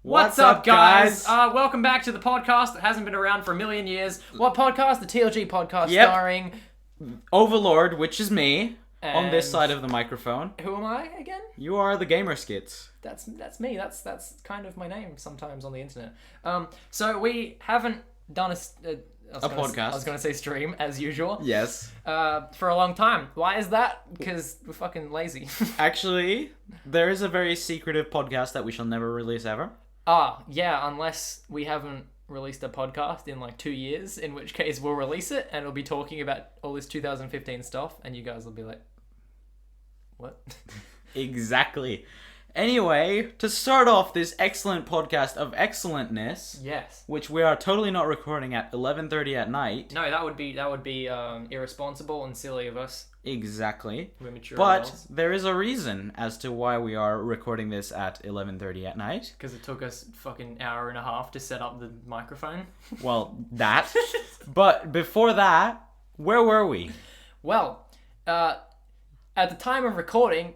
What's up, guys? Welcome back to the podcast that hasn't been around for a million years. What podcast? The TLG podcast, starring Overlord, which is me, on And- this side of the microphone. Who am I again? You are the Gamer Skits. That's me. That's kind of my name sometimes on the internet. So we haven't done a podcast. I was going to say stream as usual. Yes. For a long time. Why is that? Because we're fucking lazy. Actually, there is a very secretive podcast that we shall never release ever. Yeah, unless we haven't released a podcast in like 2 years, in which case we'll release it and it'll be talking about all this 2015 stuff and you guys will be like, what? Exactly. Anyway, to start off this excellent podcast of excellentness, Yes. which we are totally not recording at 11:30 at night. No, that would be irresponsible and silly of us. Exactly. We're mature But adults. there is a reason as to why we are recording this at 11:30 at night. Because it took us fucking hour and a half to set up the microphone. Well, that. But before that, where were we? Well, at the time of recording,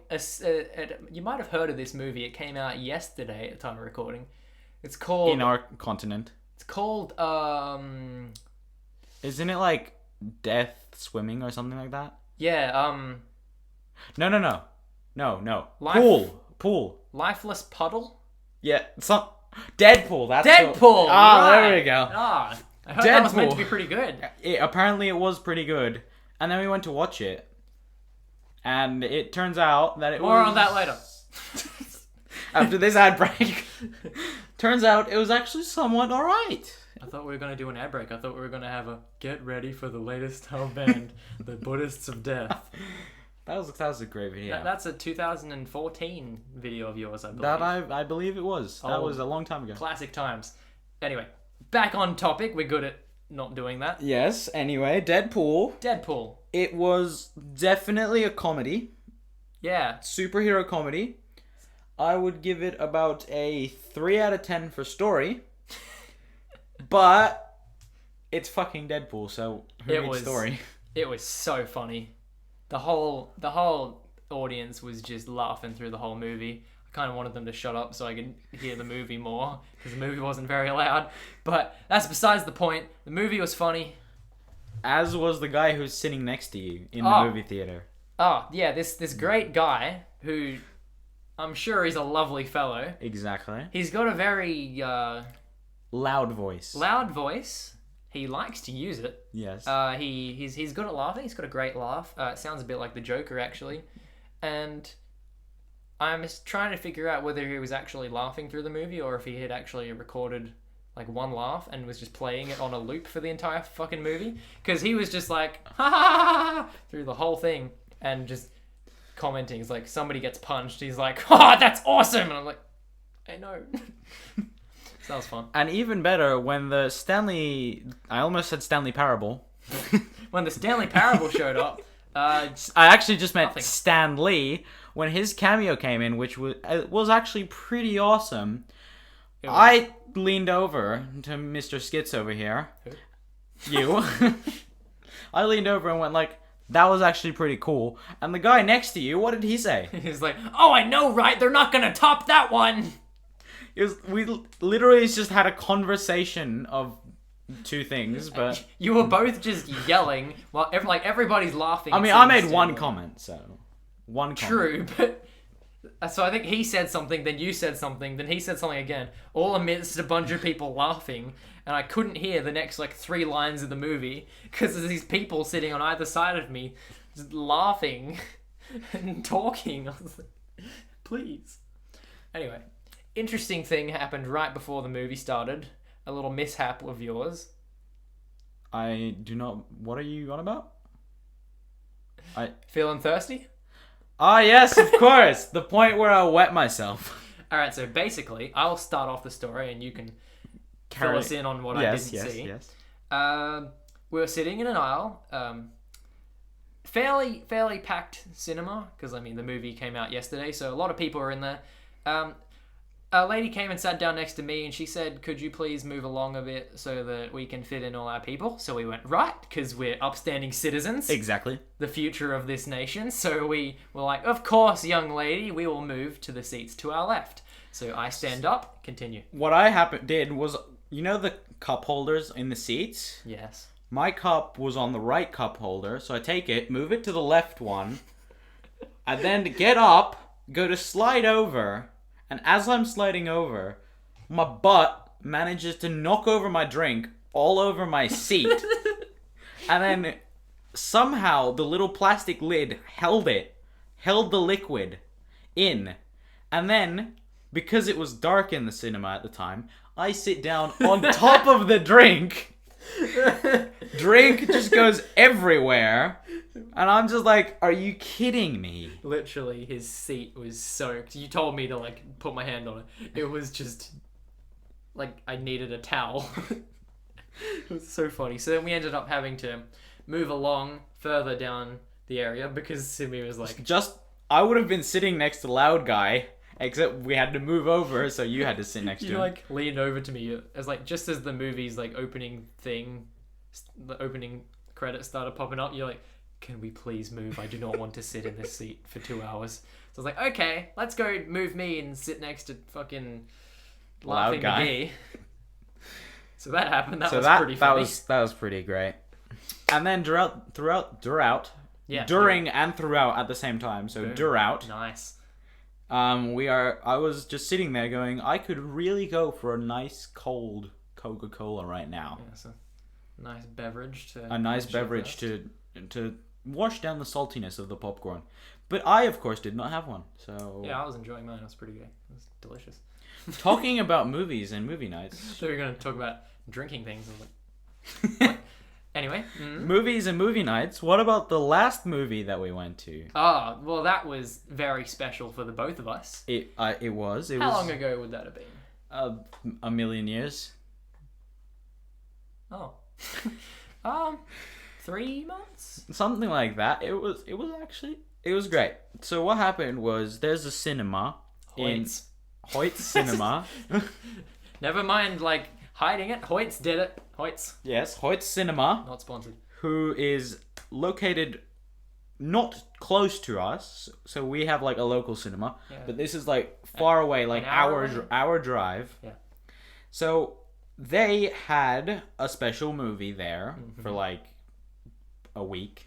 you might have heard of this movie. It came out yesterday at the time of recording. It's called... In our continent. It's called, Isn't it like Death Swimming or something like that? yeah, No. Life- Pool. Lifeless Puddle? Yeah, Deadpool. That's Deadpool! There right. we go. I heard that was meant to Deadpool. be pretty good. Apparently it was pretty good. And then we went to watch it. And it turns out that it More was... on that later. After this ad break. Turns out it was actually somewhat alright. I thought we were going to do an ad break. I thought we were going to have a get ready for the latest hell band, the Buddhists of Death. That was a great video. That's a 2014 video of yours, I believe. That I believe it was. That was a long time ago. Classic times. Anyway, back on topic. We're good at not doing that. Yes, anyway, Deadpool. Deadpool. It was definitely a comedy. Yeah. Superhero comedy. I would give it about a 3 out of 10 for story. But it's fucking Deadpool, so who needs story? It was so funny. The whole audience was just laughing through the whole movie. I kind of wanted them to shut up so I could hear the movie more, because the movie wasn't very loud. But that's besides the point. The movie was funny. As was the guy who's sitting next to you in the movie theater. Oh, yeah, this great guy who I'm sure is a lovely fellow. Exactly. He's got a very Loud voice. loud voice. He likes to use it. Yes. He's good at laughing. He's got a great laugh. It sounds a bit like the Joker, actually. And I'm just trying to figure out whether he was actually laughing through the movie or if he had actually recorded like one laugh and was just playing it on a loop for the entire fucking movie. Because he was just like, ha ha ha ha, through the whole thing and just commenting. It's like somebody gets punched. He's like, oh, that's awesome. And I'm like, I know. So that was fun. And even better, when the I almost said Stanley Parable. When the Stanley Parable showed up, I actually just meant Nothing. Stan Lee. When his cameo came in, which was actually pretty awesome, I leaned over to Mr. Skits over here. Who? You. I leaned over and went like, that was actually pretty cool. And the guy next to you, what did he say? he's like, oh, I know, right? They're not gonna top that one. We literally just had a conversation of two things, but... You were both just yelling while everybody's laughing. I mean, I made one comment, so... One comment. True, but... So I think he said something, then you said something, then he said something again, all amidst a bunch of people laughing, and I couldn't hear the next, 3 lines of the movie, because there's these people sitting on either side of me, just laughing and talking. I was like, please. Anyway, interesting thing happened right before the movie started. A little mishap of yours. I do not... What are you on about? Feeling thirsty? Ah, yes, of course. The point where I wet myself. Alright, so basically, I'll start off the story and you can fill us in on what I didn't see. Yes. We were sitting in an aisle. Fairly packed cinema, because, I mean, the movie came out yesterday, so a lot of people were in there. A lady came and sat down next to me and she said, could you please move along a bit so that we can fit in all our people? So we went, right, because we're upstanding citizens. Exactly. The future of this nation. So we were like, of course, young lady, we will move to the seats to our left. So I stand up, continue. What I did was, you know the cup holders in the seats? Yes. My cup was on the right cup holder, so I take it, move it to the left one, and then get up, go to slide over, and as I'm sliding over, my butt manages to knock over my drink all over my seat. And then somehow the little plastic lid held the liquid in. And then, because it was dark in the cinema at the time, I sit down on top of the drink. Drink just goes everywhere. And I'm just like, are you kidding me? Literally, his seat was soaked. You told me to, like, put my hand on it. It was just, like, I needed a towel. It was so funny. So then we ended up having to move along further down the area because Simi was like... I would have been sitting next to the loud guy, except we had to move over, so you had to sit next to him. You, like, leaned over to me as, like, just as the movie's, like, opening credits started popping up, you're like, can we please move? I do not want to sit in this seat for 2 hours. So I was like, okay, let's go move me and sit next to fucking Laughing guy. McGee. So that happened. That was pretty funny. That was pretty great. And then Yeah, during and throughout at the same time. So boom. throughout. Nice. I was just sitting there going, I could really go for a nice cold Coca-Cola right now. Yeah, so nice beverage to... A nice beverage to wash down the saltiness of the popcorn. But I, of course, did not have one. So yeah, I was enjoying mine. It was pretty good. It was delicious. Talking about movies and movie nights. So we're going to talk about drinking things. I was like, what? Anyway. Mm-hmm. Movies and movie nights. What about the last movie that we went to? Oh, well, that was very special for the both of us. It was. How long ago would that have been? A million years. Oh. 3 months? Something like that. It was great. So what happened was there's a cinema Hoyt's. in Hoyt's Cinema. Never mind, like, hiding it. Hoyt's did it. Hoyt's. Yes, Hoyt's Cinema. Not sponsored. Who is located not close to us. So we have like a local cinema. Yeah. But this is like far away, like hour drive. Yeah. So they had a special movie there for like a week.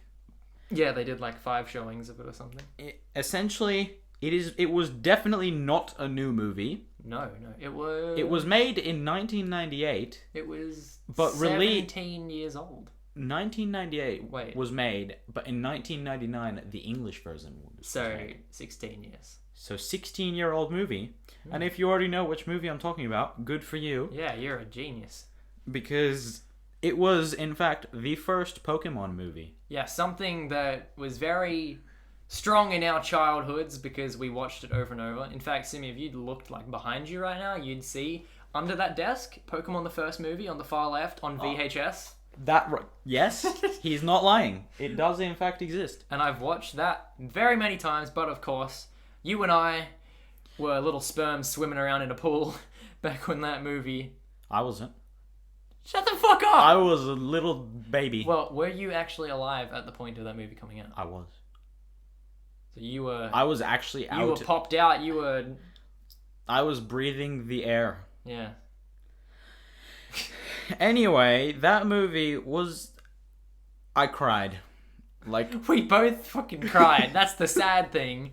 Yeah, they did like 5 showings of it or something. It was definitely not a new movie. No, it was... It was made in 1998. It was but 17 years old. 1998 was made, but in 1999 the English version was made. 16 years. So 16-year-old movie. And if you already know which movie I'm talking about, good for you. Yeah, you're a genius. Because it was, in fact, the first Pokemon movie. Yeah, something that was very strong in our childhoods because we watched it over and over. In fact, Simi, if you looked like behind you right now, you'd see under that desk, Pokemon the first movie on the far left on VHS. Yes, he's not lying. It does in fact exist. And I've watched that very many times, but of course, you and I were little sperms swimming around in a pool back when that movie... I wasn't. Shut the fuck up! I was a little baby. Well, were you actually alive at the point of that movie coming out? I was. So you were... I was actually out. You were popped out, you were... I was breathing the air. Yeah. Anyway, that movie was... I cried. Like... We both fucking cried. That's the sad thing.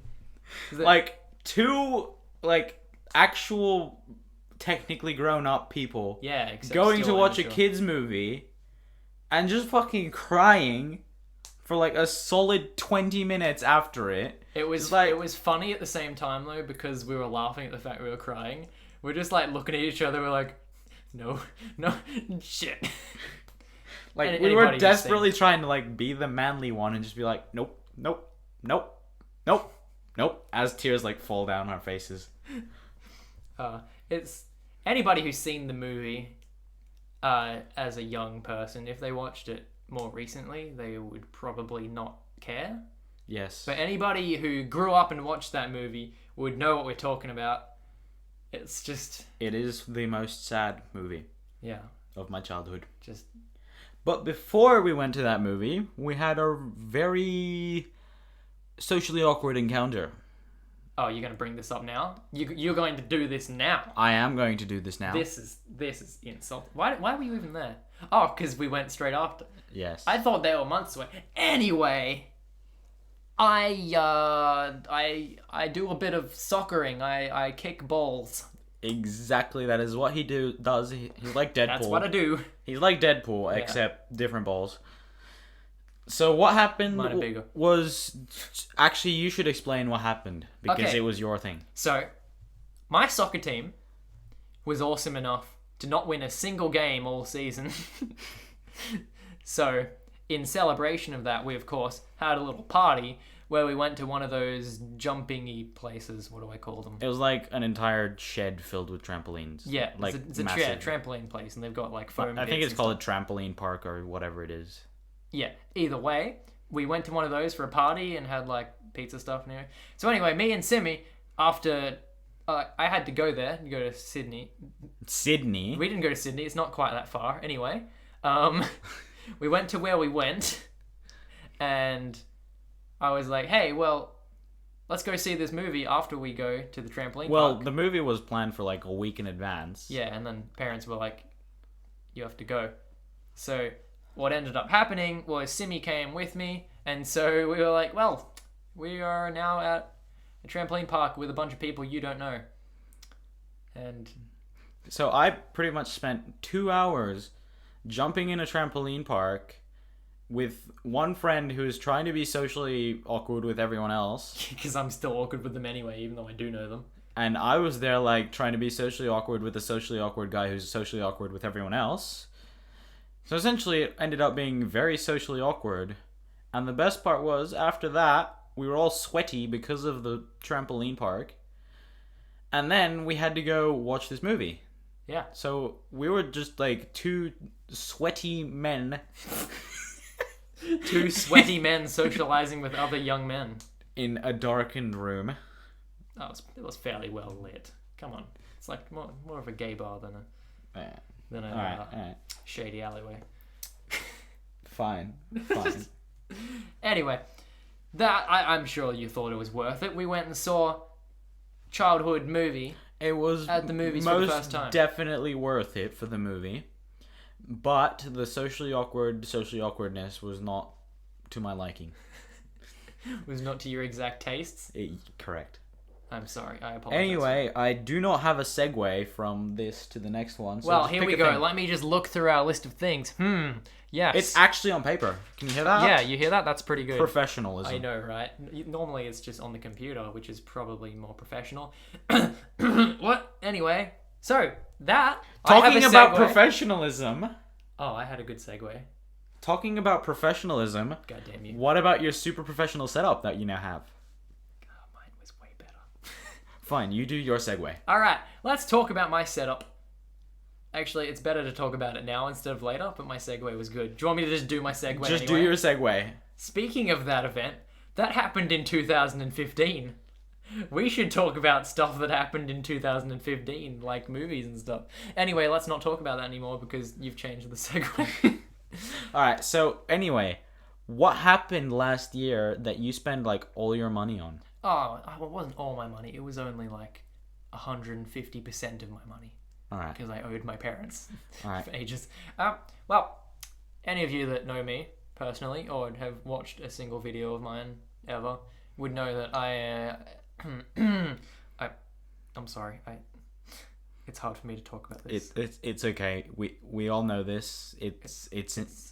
Like, 2, like, actual, technically grown-up people... Yeah, except going to watch amateur. a kid's movie and just fucking crying for like a solid 20 minutes after it. It was like, it was funny at the same time though because we were laughing at the fact we were crying. We're just like looking at each other. We're like, no, shit. Like we were desperately trying to like be the manly one and just be like, nope, as tears like fall down our faces. It's anybody who's seen the movie as a young person. If they watched it more recently, they would probably not care. Yes. But anybody who grew up and watched that movie would know what we're talking about. It's just... It is the most sad movie. Yeah. Of my childhood. Just... But before we went to that movie, we had a very socially awkward encounter. Oh, you're going to bring this up now? You're going to do this now? I am going to do this now. This is insult. Why were you even there? Oh, because we went straight after. Yes. I thought they were months away. Anyway, I do a bit of soccering. I kick balls. Exactly, that is what he does. He's like Deadpool. That's what I do. He's like Deadpool, except different balls. So what happened Mine are bigger. was... Actually, you should explain what happened, because Okay. it was your thing. So, my soccer team was awesome enough to not win a single game all season. So, in celebration of that, we of course had a little party where we went to one of those jumping-y places. What do I call them? It was like an entire shed filled with trampolines. Yeah, like it's a massive. trampoline place, and they've got like foam. I think bits it's called a trampoline park or whatever it is. Yeah, either way, we went to one of those for a party and had like pizza stuff and everything. So anyway, me and Simi, after I had to go there, go to Sydney. Sydney? We didn't go to Sydney, it's not quite that far. Anyway, we went to where we went, and I was like, hey, well, let's go see this movie after we go to the trampoline Well, park. the movie was planned for like a week in advance. Yeah, and then parents were like, you have to go. So what ended up happening was Simi came with me, and so we were like, well, we are now at a trampoline park with a bunch of people you don't know. And So I pretty much spent 2 hours jumping in a trampoline park with one friend who is trying to be socially awkward with everyone else. because I'm still awkward with them anyway, even though I do know them. And I was there like trying to be socially awkward with a socially awkward guy who's socially awkward with everyone else. So essentially it ended up being very socially awkward. And the best part was, after that, we were all sweaty because of the trampoline park. And then we had to go watch this movie. Yeah. So we were just like two sweaty men Two sweaty men socializing with other young men. in a darkened room. It was fairly well lit. Come on. It's like more of a gay bar than a Alright. shady alleyway. Fine. Anyway, that I'm sure you thought it was worth it. We went and saw childhood movie. It was At the movies for the most first time. definitely worth it for the movie. But the socially awkwardness was not to my liking. Was not to your exact tastes. Correct. I'm sorry. I apologize. Anyway, I do not have a segue from this to the next one. So Well, just here pick we a go. thing. Let me just look through our list of things. Yes. It's actually on paper. Can you hear that? Yeah, you hear that? That's pretty good. Professionalism. I know, right? Normally it's just on the computer, which is probably more professional. What? Anyway, so that I Talking have a about segue. professionalism. Oh, I had a good segue. Talking about professionalism. God damn you. What about your super professional setup that you now have? Oh, mine was way better. Fine, you do your segue. All right, let's talk about my setup. Actually, it's better to talk about it now instead of later, but my segue was good. Do you want me to just do my segue Just do anyway? your segue. Speaking of that event, that happened in 2015. We should talk about stuff that happened in 2015, like movies and stuff. Anyway, let's not talk about that anymore because you've changed the segue. Alright, so anyway, what happened last year that you spend like all your money on? Oh, it wasn't all my money. It was only like 150% of my money. Alright. Because I owed my parents Alright. for ages. Well, any of you that know me personally or have watched a single video of mine ever would know that I'm sorry. It's hard for me to talk about this. It's okay. We all know this.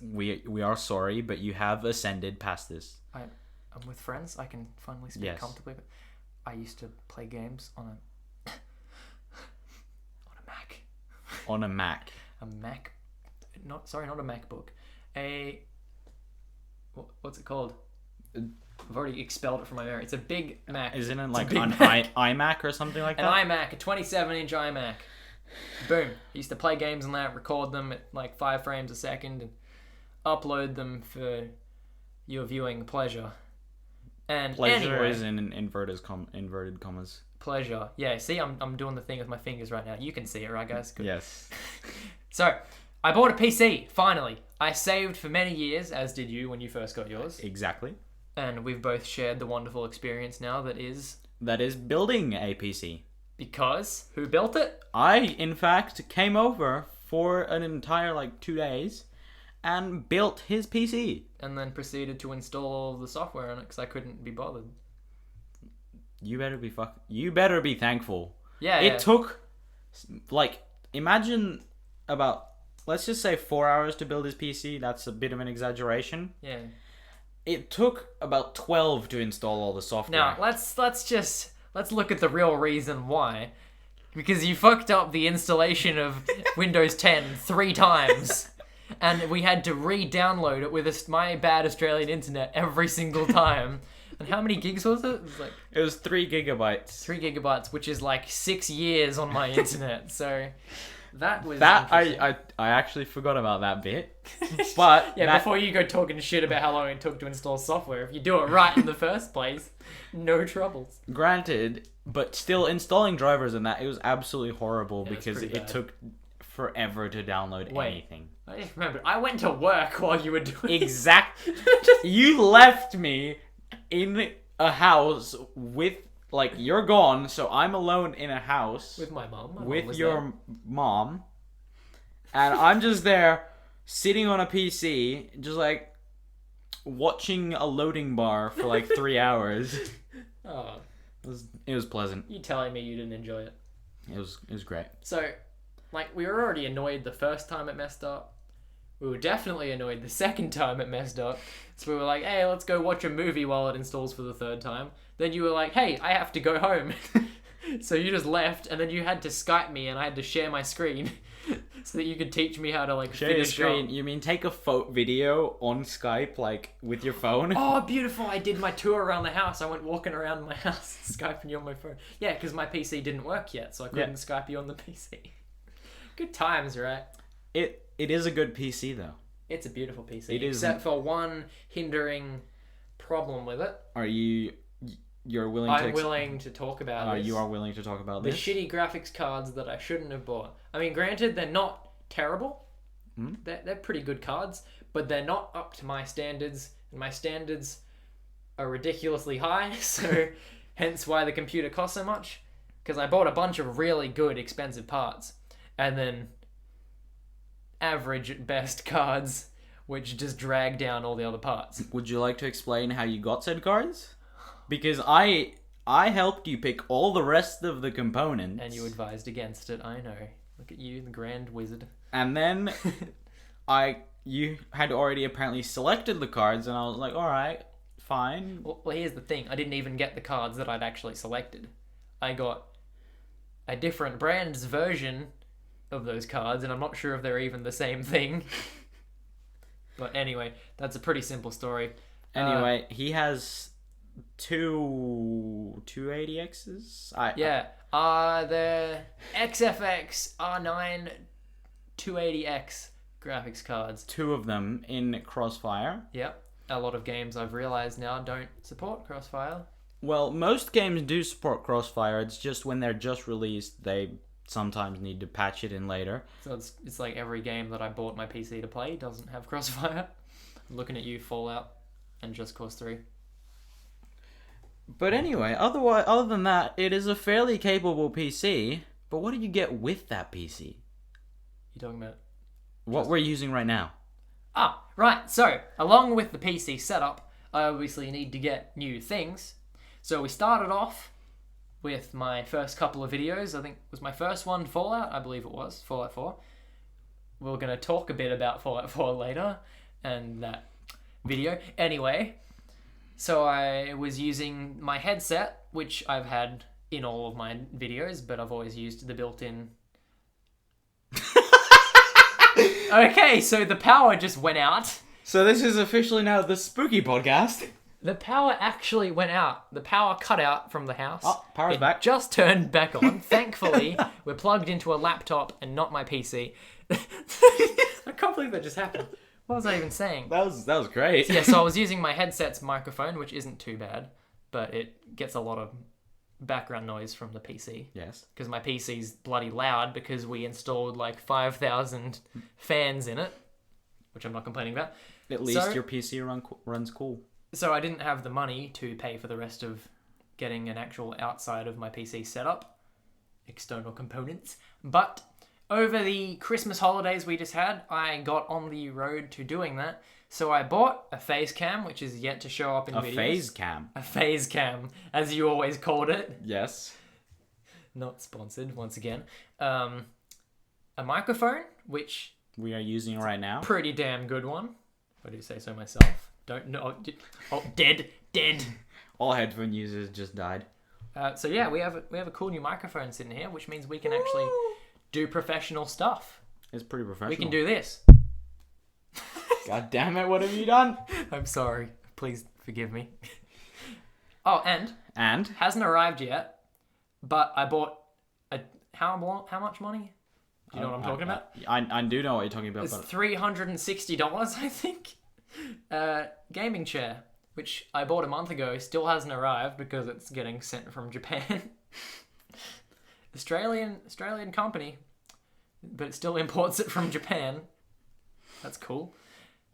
We are sorry, but you have ascended past this. I'm with friends. I can finally speak Yes. comfortably. But I used to play games on a Mac. On a Mac. A Mac. Not a MacBook. What's it called? I've already expelled it from my memory. It's a big Mac. Isn't it It's a like big an Mac. iMac or something like An that? iMac, a 27-inch iMac. Boom. I used to play games on that, record them at like 5 frames a second, and upload them for your viewing pleasure. And Pleasure anyway, is in inverted commas. pleasure. Yeah, see, I'm doing the thing with my fingers right now. You can see it, right, guys? Good. Yes. So, I bought a PC, finally. I saved for many years, as did you when you first got yours. Exactly. And we've both shared the wonderful experience now that is that is building a PC. Because who built it? I, in fact, came over for an entire 2 days and built his PC. And then proceeded to install all of the software on it because I couldn't be bothered. You better be thankful. Yeah. It took, imagine about, let's just say 4 hours to build his PC. That's a bit of an exaggeration. Yeah. It took about 12 to install all the software. Now, let's look at the real reason why. Because you fucked up the installation of Windows 10 3 times. And we had to re-download it with my bad Australian internet every single time. And how many gigs was it? It was 3 gigabytes. 3 gigabytes, which is 6 years on my internet. So that was I actually forgot about that bit. But yeah, before you go talking shit about how long it took to install software, if you do it right in the first place, no troubles. Granted, but still installing drivers and that, it was absolutely horrible Yeah, because it bad. took forever to download anything. I just remembered, I went to work while you were doing Exactly. You left me in a house with, you're gone, so I'm alone in a house. With my mom. With your mom. And I'm just there, sitting on a PC, just, watching a loading bar for, 3 hours. Oh. It was pleasant. You telling me you didn't enjoy it. It was great. So, we were already annoyed the first time it messed up. We were definitely annoyed the second time it messed up. So we were like, hey, let's go watch a movie while it installs for the third time. Then you were like, hey, I have to go home. So you just left, and then you had to Skype me, and I had to share my screen so that you could teach me how to, share your finish screen. off. You mean take a video on Skype, with your phone? Oh, beautiful. I did my tour around the house. I went walking around my house, Skyping you on my phone. Yeah, because my PC didn't work yet, so I couldn't Skype you on the PC. Good times, right? It is a good PC, though. It's a beautiful PC. It is. Except for one hindering problem with it. Are you... You're willing to... I'm willing to talk about this. You are willing to talk about the this? shitty graphics cards that I shouldn't have bought. I mean, granted, they're not terrible. Hmm? They're pretty good cards, but they're not up to my standards, and my standards are ridiculously high, so hence why the computer costs so much. Because I bought a bunch of really good, expensive parts, and then average at best cards, which just drag down all the other parts. Would you like to explain how you got said cards? Because I helped you pick all the rest of the components. And you advised against it, I know. Look at you, the grand wizard. And then you had already apparently selected the cards, and I was like, alright, fine. Well, here's the thing. I didn't even get the cards that I'd actually selected. I got a different brand's version of those cards, and I'm not sure if they're even the same thing. But anyway, that's a pretty simple story. Anyway, he has two 280Xs? The XFX R9 280X graphics cards. 2 of them in Crossfire. Yep. A lot of games I've realized now don't support Crossfire. Well, most games do support Crossfire. It's just when they're just released, they sometimes need to patch it in later. So it's like every game that I bought my PC to play doesn't have Crossfire. I'm looking at you, Fallout, and Just Cause 3. But anyway, other than that, it is a fairly capable PC. But what did you get with that PC? You talking about? What we're using right now. Ah, right. So, along with the PC setup, I obviously need to get new things. So we started off with my first couple of videos. I think was my first one Fallout. I believe it was Fallout 4. We're going to talk a bit about Fallout 4 later and that video. Anyway, so I was using my headset, which I've had in all of my videos, but I've always used the built-in... Okay, so the power just went out. So this is officially now the Spooky Podcast. The power actually went out. The power cut out from the house. Oh, power's back. Just turned back on. Thankfully, we're plugged into a laptop and not my PC. I can't believe that just happened. What was I even saying? That was great. Yeah, so I was using my headset's microphone, which isn't too bad, but it gets a lot of background noise from the PC. Yes. Because my PC's bloody loud because we installed like 5,000 fans in it, which I'm not complaining about. At least your PC runs cool. So I didn't have the money to pay for the rest of getting an actual outside of my PC setup, external components. But over the Christmas holidays we just had, I got on the road to doing that. So I bought a phase cam, which is yet to show up in videos. A phase cam? A phase cam, as you always called it. Yes. Not sponsored, once again. A microphone, which... we are using right now. Pretty damn good one. If I do say so myself. Don't know. Oh, dead. All headphone users just died. So yeah, we have a cool new microphone sitting here, which means we can actually do professional stuff. It's pretty professional. We can do this. God damn it, what have you done? I'm sorry. Please forgive me. Oh, And? Hasn't arrived yet, but I bought how much money? Do you know what I'm talking about? I do know what you're talking about. It's $360, I think. Gaming chair, which I bought a month ago, still hasn't arrived because it's getting sent from Japan. Australian company, but it still imports it from Japan. That's cool.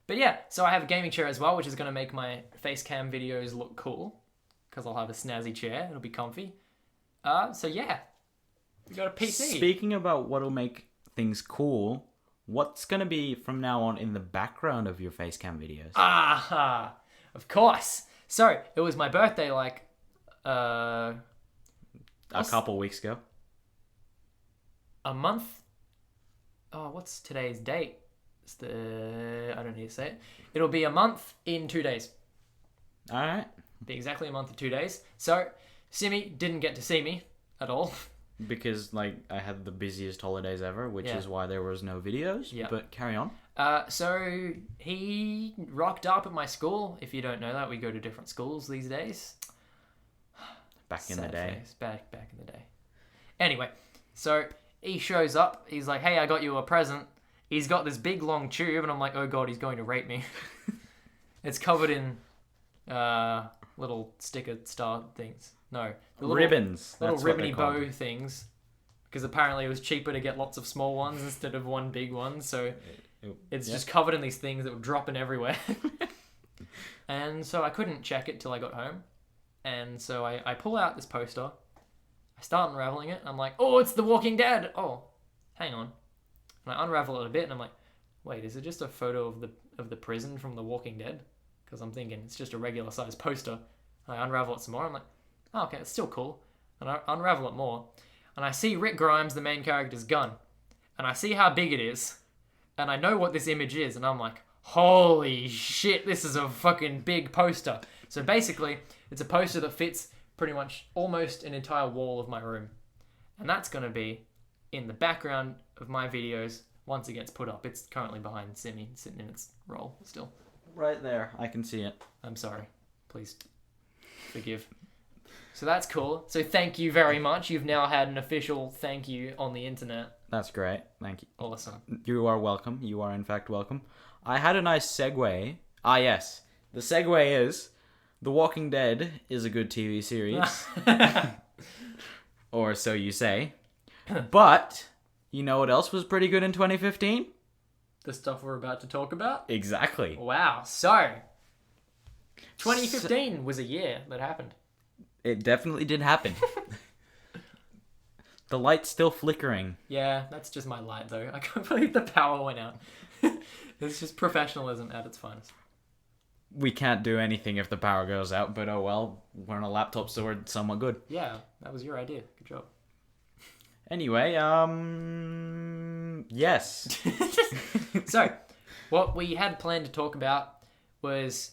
But yeah, so I have a gaming chair as well, which is going to make my face cam videos look cool because I'll have a snazzy chair. It'll be comfy. So yeah, we got a PC. Speaking about what'll make things cool, what's going to be from now on in the background of your face cam videos? Aha! Of course. So it was my birthday, like a couple weeks ago. A month. Oh, what's today's date? I don't need to say it. It'll be a month in 2 days. All right. Be exactly a month in 2 days. So Simi didn't get to see me at all. Because I had the busiest holidays ever, which is why there was no videos. Yeah. But carry on. So he rocked up at my school. If you don't know that, we go to different schools these days. Back in the day. Back in the day. Anyway, so he shows up. He's like, "Hey, I got you a present." He's got this big long tube, and I'm like, "Oh god, he's going to rape me." It's covered in little sticker star things. No, ribbons. Little That's what ribbony they're called. bow things. Because apparently it was cheaper to get lots of small ones instead of one big one. So it's just covered in these things that were dropping everywhere. And so I couldn't check it till I got home. And so I pull out this poster. I start unraveling it. I'm like, "Oh, it's The Walking Dead." Oh, hang on. And I unravel it a bit, and I'm like, "Wait, is it just a photo of the prison from The Walking Dead?" Because I'm thinking it's just a regular size poster. And I unravel it some more. I'm like, "Oh, okay, it's still cool." And I unravel it more. And I see Rick Grimes, the main character's gun. And I see how big it is. And I know what this image is. And I'm like, holy shit, this is a fucking big poster. So basically, it's a poster that fits pretty much almost an entire wall of my room. And that's going to be in the background of my videos once it gets put up. It's currently behind Simi, sitting in its role still. Right there. I can see it. I'm sorry. Please forgive. So that's cool. So thank you very much. You've now had an official thank you on the internet. That's great. Thank you. Awesome. You are welcome. You are in fact welcome. I had a nice segue. Ah, yes. The segue is The Walking Dead is a good TV series. Or so you say. But you know what else was pretty good in 2015? The stuff we're about to talk about? Exactly. Wow. So 2015 was a year that happened. It definitely did happen. The light's still flickering. Yeah, that's just my light though. I can't believe the power went out. It's just professionalism at its finest. We can't do anything if the power goes out, but oh well, we're on a laptop, so we're somewhat good. Yeah, that was your idea. Good job. Anyway, yes. So, what we had planned to talk about was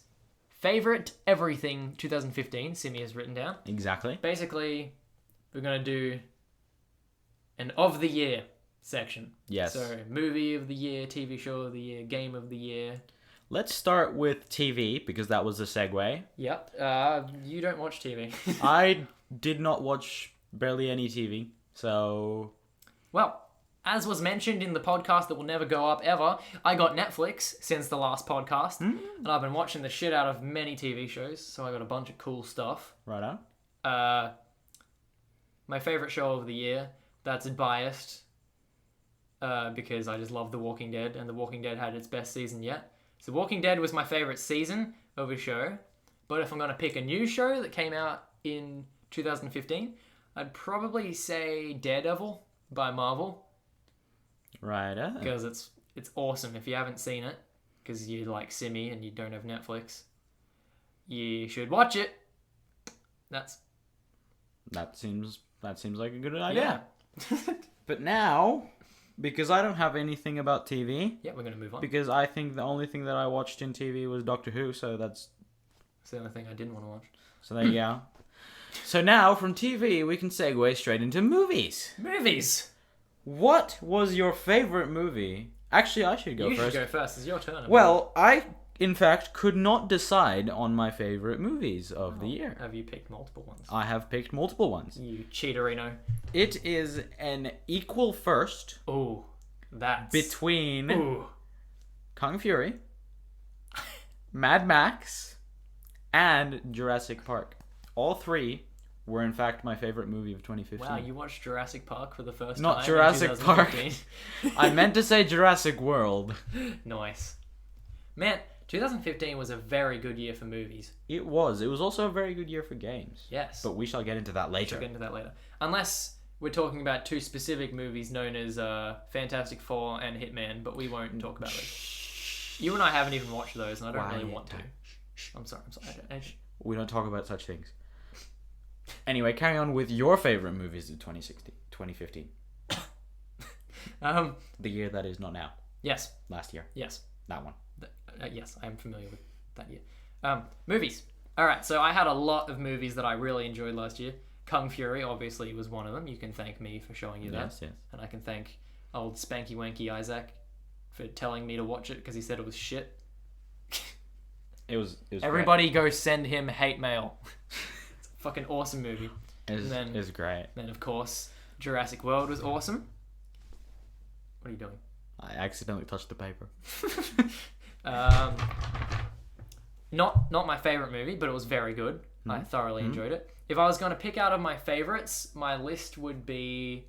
favorite everything 2015. Simi has written down. Exactly. Basically, we're going to do an of the year section. Yes. So, movie of the year, TV show of the year, game of the year. Let's start with TV, because that was the segue. Yep. You don't watch TV. I did not watch barely any TV, so... Well, as was mentioned in the podcast that will never go up ever, I got Netflix since the last podcast, and I've been watching the shit out of many TV shows, so I got a bunch of cool stuff. Right on. My favorite show of the year, that's biased, because I just love The Walking Dead, and The Walking Dead had its best season yet. So Walking Dead was my favorite season of a show, but if I'm going to pick a new show that came out in 2015, I'd probably say Daredevil by Marvel. Right. Because it's awesome. If you haven't seen it, because you like Simi and you don't have Netflix, you should watch it. That seems like a good idea. Yeah. But now, because I don't have anything about TV. Yeah, we're gonna move on. Because I think the only thing that I watched in TV was Doctor Who, so that's the only thing I didn't want to watch. So there you go. So now, from TV, we can segue straight into movies. Movies! What was your favorite movie? Actually, I should go first. You should go first. It's your turn. Well, I, in fact, could not decide on my favorite movies of the year. Have you picked multiple ones? I have picked multiple ones. You cheaterino. It is an equal first Ooh, that's... between Ooh. Kung Fury, Mad Max, and Jurassic Park. All three were, in fact, my favorite movie of 2015. Wow, you watched Jurassic Park for the first time? Not Jurassic Park. I meant to say Jurassic World. Nice. Man, 2015 was a very good year for movies. It was. It was also a very good year for games. Yes. But we shall get into that later. Unless we're talking about two specific movies known as Fantastic Four and Hitman, but we won't talk about those. You and I haven't even watched those, and I don't really want to. I'm sorry. We don't talk about such things. Anyway, carry on with your favorite movies of 2015. The year that is not now. Yes. Last year. Yes. That one. Yes, I am familiar with that year. Movies. Alright, so I had a lot of movies that I really enjoyed last year. Kung Fury, obviously, was one of them. You can thank me for showing you that. Yes. And I can thank old Spanky Wanky Isaac for telling me to watch it because he said it was shit. It was Everybody go send him hate mail. It's a fucking awesome movie. It's great. Then, of course, Jurassic World was awesome. What are you doing? I accidentally touched the paper. Not my favorite movie, but it was very good. I thoroughly enjoyed it. If I was going to pick out of my favorites, my list would be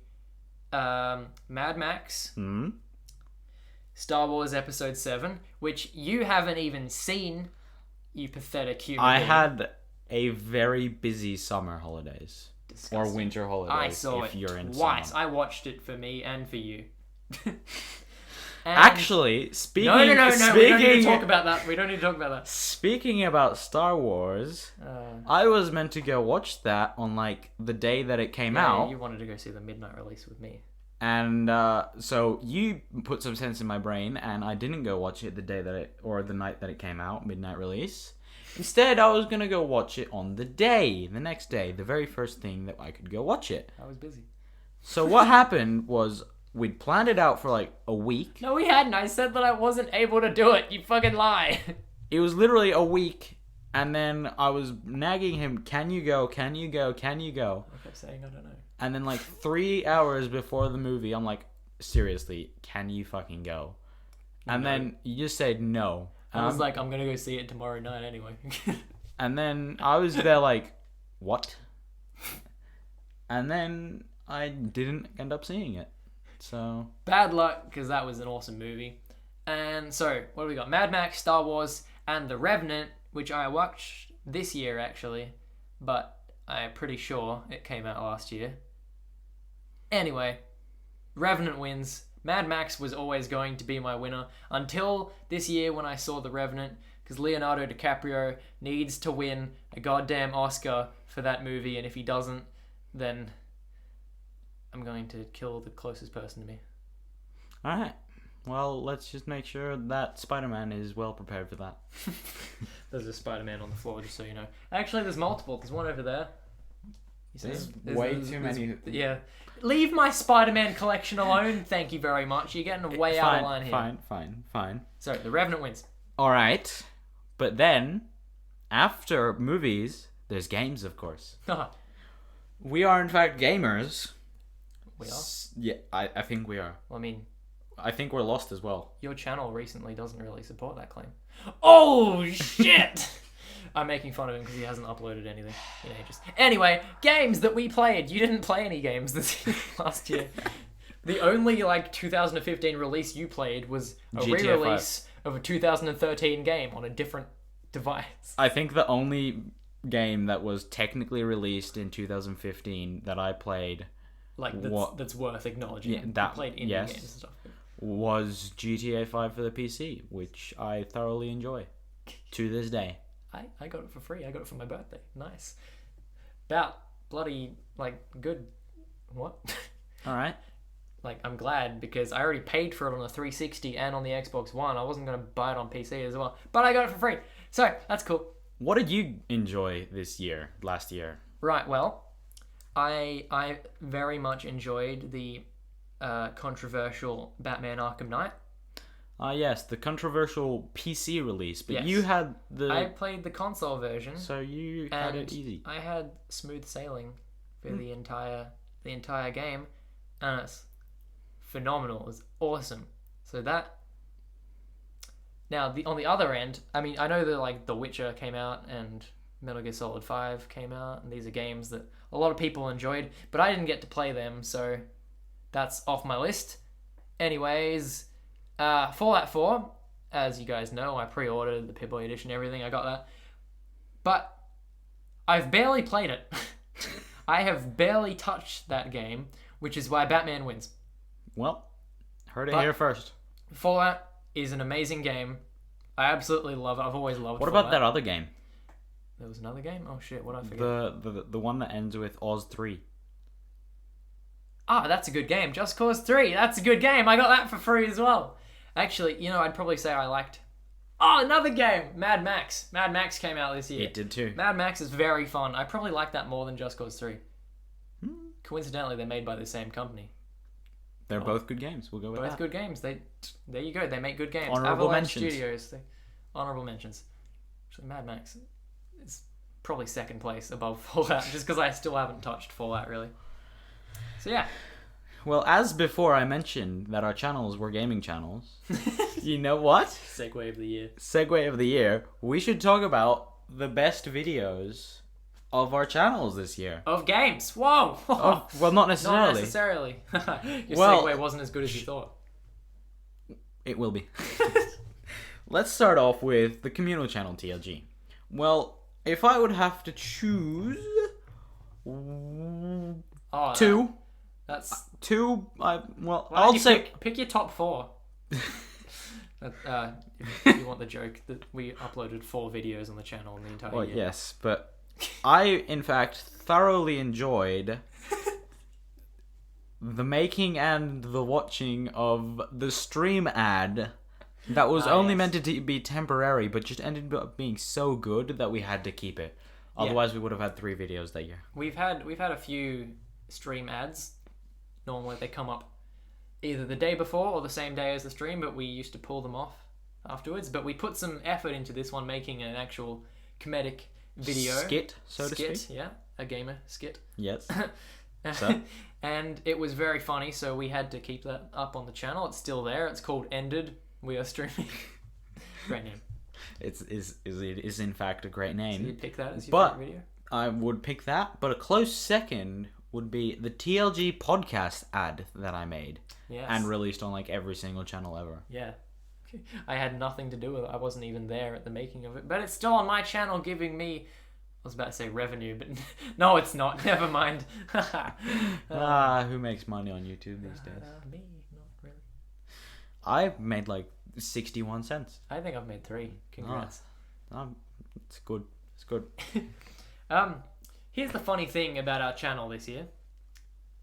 Mad Max, Star Wars Episode 7, which you haven't even seen, you pathetic human I being. had a very busy summer holidays. Disgusting. Or winter holidays. I saw if it you're in twice. summer. I watched it for me and for you. Actually, speaking... No, we don't need to talk about that. Speaking about Star Wars, I was meant to go watch that on, like, the day that it came out. You wanted to go see the midnight release with me. And so you put some sense in my brain, and I didn't go watch it the night that it came out, midnight release. Instead, I was going to go watch it on the next day, the very first thing that I could go watch it. I was busy. So what happened was we'd planned it out for like a week. No, we hadn't. I said that I wasn't able to do it. You fucking lie. It was literally a week, and then I was nagging him, can you go? Can you go? Can you go? I kept saying, I don't know. And then like 3 hours before the movie, I'm like, seriously, can you fucking go? And then you just said no. I was like, I'm going to go see it tomorrow night anyway. And then I was there like, what? And then I didn't end up seeing it. So bad luck, because that was an awesome movie. And so, what do we got? Mad Max, Star Wars, and The Revenant, which I watched this year actually, but I'm pretty sure it came out last year. Anyway, Revenant wins. Mad Max was always going to be my winner until this year when I saw The Revenant, because Leonardo DiCaprio needs to win a goddamn Oscar for that movie, and if he doesn't, then I'm going to kill the closest person to me. Alright. Well, let's just make sure that Spider-Man is well prepared for that. There's a Spider-Man on the floor, just so you know. Actually, there's multiple. There's one over there. There's way too many. Yeah. Leave my Spider-Man collection alone. Thank you very much. You're getting way out of line here. Fine. So, The Revenant wins. Alright. But then, after movies, there's games, of course. We are, in fact, gamers. We are? Yeah, I think we are. Well, I mean... I think we're lost as well. Your channel recently doesn't really support that claim. Oh, shit! I'm making fun of him because he hasn't uploaded anything in ages. Anyway, games that we played. You didn't play any games last year. The only, 2015 release you played was a re-release of a 2013 game on a different device. I think the only game that was technically released in 2015 that I played Like, that's worth acknowledging. Yeah, that- You played indie yes. games and stuff. was GTA 5 for the PC, which I thoroughly enjoy to this day. I got it for free. I got it for my birthday. Nice. About bloody, like, good... What? Alright. Like, I'm glad, because I already paid for it on the 360 and on the Xbox One. I wasn't going to buy it on PC as well. But I got it for free. So, that's cool. What did you enjoy last year? Right, well, I very much enjoyed the controversial Batman Arkham Knight. Yes, the controversial PC release, but Yes. you had the... I played the console version. So you had it easy. I had smooth sailing for the entire game, and it's phenomenal. It was awesome. So that. Now, on the other end, I mean, I know that like The Witcher came out and Metal Gear Solid 5 came out, and these are games that a lot of people enjoyed, but I didn't get to play them, so that's off my list. Anyways, Fallout 4, as you guys know, I pre-ordered the Pip-Boy edition, everything. I got that, but I've barely played it. I have barely touched that game, which is why Batman wins. Well, heard it here first. Fallout is an amazing game. I absolutely love it. I've always loved What Fallout. about that other game? There was another game? Oh shit, what did I forget? The one that ends with Oz 3. Ah, that's a good game. Just Cause 3. That's a good game. I got that for free as well. Actually, you know, I'd probably say I liked... Oh, another game! Mad Max. Mad Max came out this year. It did too. Mad Max is very fun. I probably like that more than Just Cause 3. Coincidentally, they're made by the same company. They're both good games. We'll go with Both that. good games. There you go. They make good games. Honorable Avalanche mentions. Studios. Honorable mentions. Actually, Mad Max is probably second place above Fallout, just because I still haven't touched Fallout, really. So, yeah. Well, as before, I mentioned that our channels were gaming channels. You know what? Segue of the year. Segue of the year. We should talk about the best videos of our channels this year. Of games. Whoa! Well, not necessarily. Not necessarily. Your segue wasn't as good as you thought. It will be. Let's start off with the communal channel TLG. Well, if I would have to choose two, That's I'll say pick your top 4. If you want the joke, that we uploaded 4 videos on the channel in the entire year. Yes, but I in fact thoroughly enjoyed the making and the watching of the stream ad that was only meant to be temporary, but just ended up being so good that we had to keep it. Otherwise, we would have had 3 videos that year. We've had a few stream ads. Normally, they come up either the day before or the same day as the stream, but we used to pull them off afterwards. But we put some effort into this one, making an actual comedic video skit, so to speak. Yeah, a gamer skit. Yes. So? And it was very funny, so we had to keep that up on the channel. It's still there. It's called Ended. We are streaming. Great name. It is in fact a great name. So you'd pick that as your favorite video? I would pick that, but a close second would be the TLG podcast ad that I made. Yes. And released on like every single channel ever. Yeah. I had nothing to do with it. I wasn't even there at the making of it. But it's still on my channel giving me... I was about to say revenue, but no, it's not. Never mind. Who makes money on YouTube these days? Me, not really. I've made like 61 cents. I think I've made 3. Congrats. It's good. It's good. Here's the funny thing about our channel this year.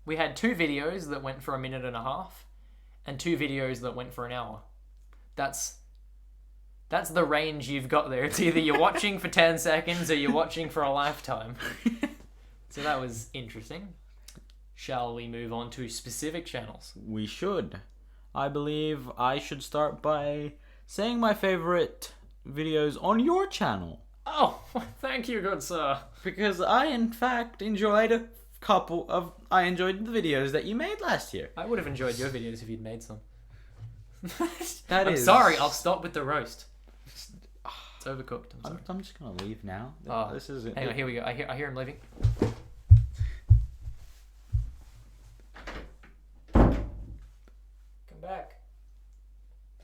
We had 2 videos that went for 1.5 minutes and 2 videos that went for an hour. That's the range you've got there. It's either you're watching for 10 seconds or you're watching for a lifetime. So that was interesting. Shall we move on to specific channels? We should. I believe I should start by saying my favorite videos on your channel. Oh, thank you, good sir. Because I, in fact, enjoyed the videos that you made last year. I would have enjoyed your videos if you'd made some. I'm sorry, I'll stop with the roast. It's overcooked. I'm sorry. I'm just gonna leave now. This is it. Hang on, here we go. I hear him leaving. Come back.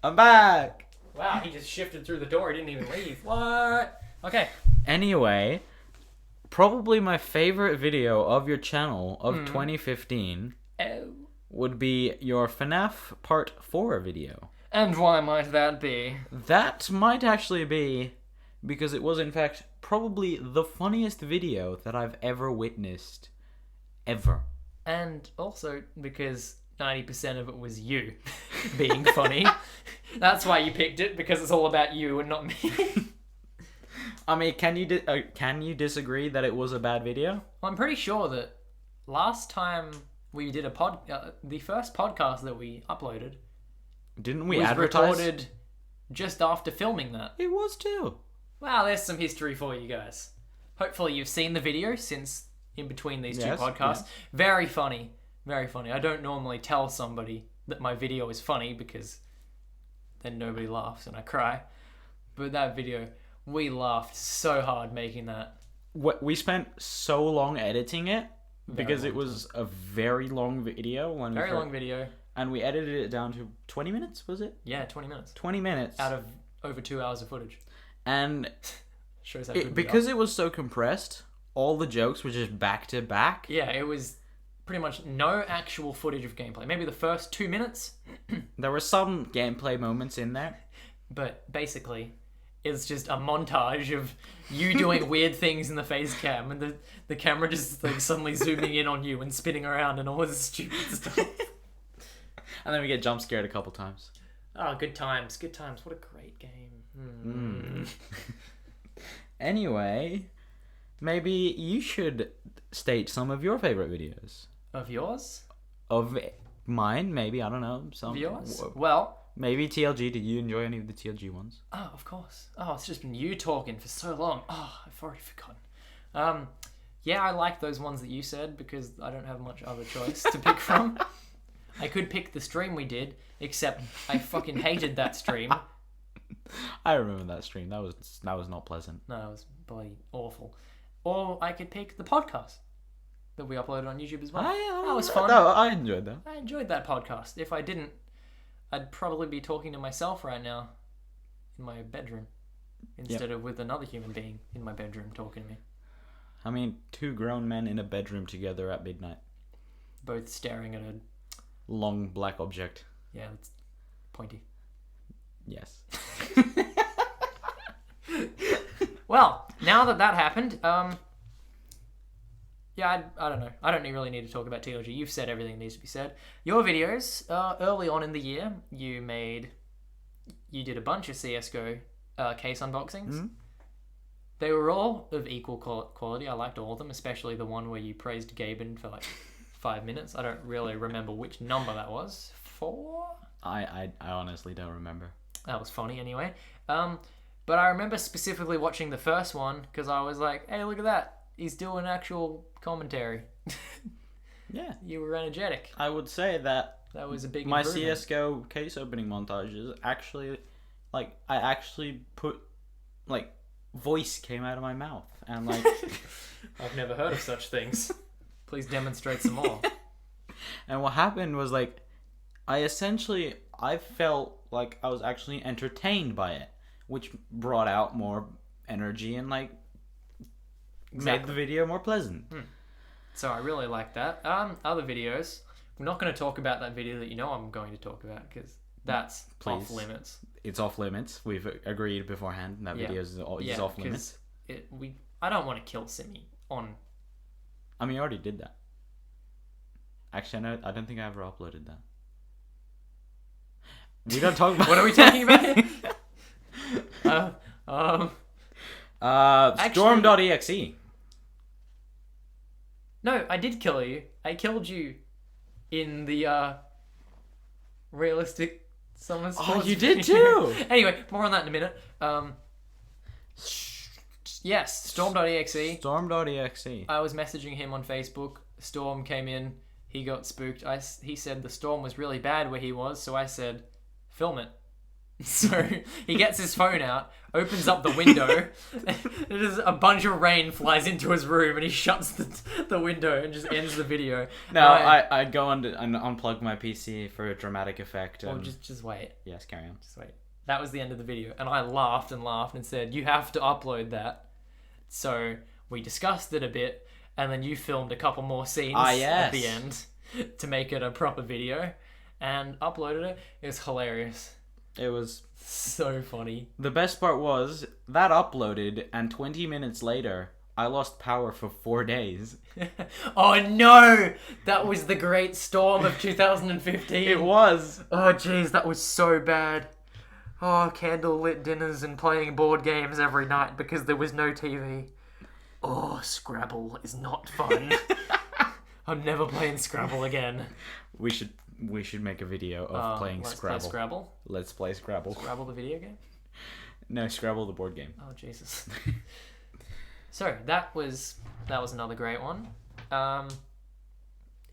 I'm back. Wow, he just shifted through the door. He didn't even leave. What? Okay. Anyway, Probably my favorite video of your channel of 2015 would be your FNAF Part 4 video. And why might that be? That might actually be because it was, in fact, probably the funniest video that I've ever witnessed. Ever. And also because 90% of it was you being funny. That's why you picked it, because it's all about you and not me. I mean, can you disagree that it was a bad video? I'm pretty sure that last time we did the first podcast that we uploaded Didn't we was advertise? recorded just after filming that. It was too. Wow, there's some history for you guys. Hopefully you've seen the video since in between these two podcasts. Yeah. Very funny. Very funny. I don't normally tell somebody that my video is funny because then nobody laughs and I cry. But that video, we laughed so hard making that. We spent so long editing it because it was a very long video. Long video. And we edited it down to 20 minutes, was it? Yeah, 20 minutes. 20 minutes. Out of over 2 hours of footage. And shows how good because it was so compressed, all the jokes were just back to back. Yeah, it was pretty much no actual footage of gameplay. Maybe the first 2 minutes. There were some gameplay moments in there. But basically, it's just a montage of you doing weird things in the face cam and the camera just like suddenly zooming in on you and spinning around and all this stupid stuff. And then we get jump scared a couple times. Oh, good times. Good times. What a great game. Anyway, maybe you should state some of your favorite videos. Of yours? Of mine, maybe. I don't know. Some of yours? Well... Maybe TLG. Did you enjoy any of the TLG ones? Oh, of course. Oh, it's just been you talking for so long. Oh, I've already forgotten. Yeah, I like those ones that you said because I don't have much other choice to pick from. I could pick the stream we did, except I fucking hated that stream. I remember that stream. That was not pleasant. No, it was bloody awful. Or I could pick the podcast that we uploaded on YouTube as well. That was fun. No, I enjoyed that. I enjoyed that podcast. If I didn't, I'd probably be talking to myself right now in my bedroom instead of with another human being in my bedroom talking to me. I mean, two grown men in a bedroom together at midnight. Both staring at a long black object. Yeah, it's pointy. Yes. Well, now that happened, yeah, I don't know. I don't really need to talk about TLG. You've said everything that needs to be said. Your videos, early on in the year, you did a bunch of CSGO case unboxings. Mm-hmm. They were all of equal quality. I liked all of them, especially the one where you praised Gaben for like 5 minutes. I don't really remember which number that was. 4? I honestly don't remember. That was funny anyway. But I remember specifically watching the first one because I was like, hey, look at that. He's doing actual commentary. Yeah. You were energetic. I would say that was a big my improvement. CSGO case opening montages actually, like, I actually put, like, voice came out of my mouth. And, like... I've never heard of such things. Please demonstrate some more. And what happened was, like, I felt like I was actually entertained by it, which brought out more energy and, like, made the video more pleasant. So I really like that. Other videos, we're not going to talk about that video that you know I'm going to talk about because that's off limits. It's off limits. We've agreed beforehand that video is off limits. I don't want to kill Simi on... I mean, you already did that. Actually, I don't think I ever uploaded that. We don't talk about... What are we talking about here? Storm.exe. No, I did kill you. I killed you in the realistic summer sports. Oh, you did too! Anyway, more on that in a minute. Yes, Storm.exe. Storm.exe. I was messaging him on Facebook. Storm came in. He got spooked. He said the storm was really bad where he was, so I said, film it. So he gets his phone out, opens up the window, and a bunch of rain flies into his room, and he shuts the window and just ends the video. No, I go on and unplug my PC for a dramatic effect. Well, just wait. Yes, carry on. Just wait. That was the end of the video, and I laughed and said, you have to upload that. So we discussed it a bit, and then you filmed a couple more scenes yes. at the end to make it a proper video and uploaded it. It was hilarious. It was so funny. The best part was that uploaded, and 20 minutes later, I lost power for 4 days. Oh no! That was the great storm of 2015. It was. Oh jeez, that was so bad. Oh, candlelit dinners and playing board games every night because there was no TV. Oh, Scrabble is not fun. I'm never playing Scrabble again. We should make a video of playing Scrabble. Let's play Scrabble. Let's play Scrabble. Scrabble the video game? No, Scrabble the board game. Oh Jesus. So that was another great one.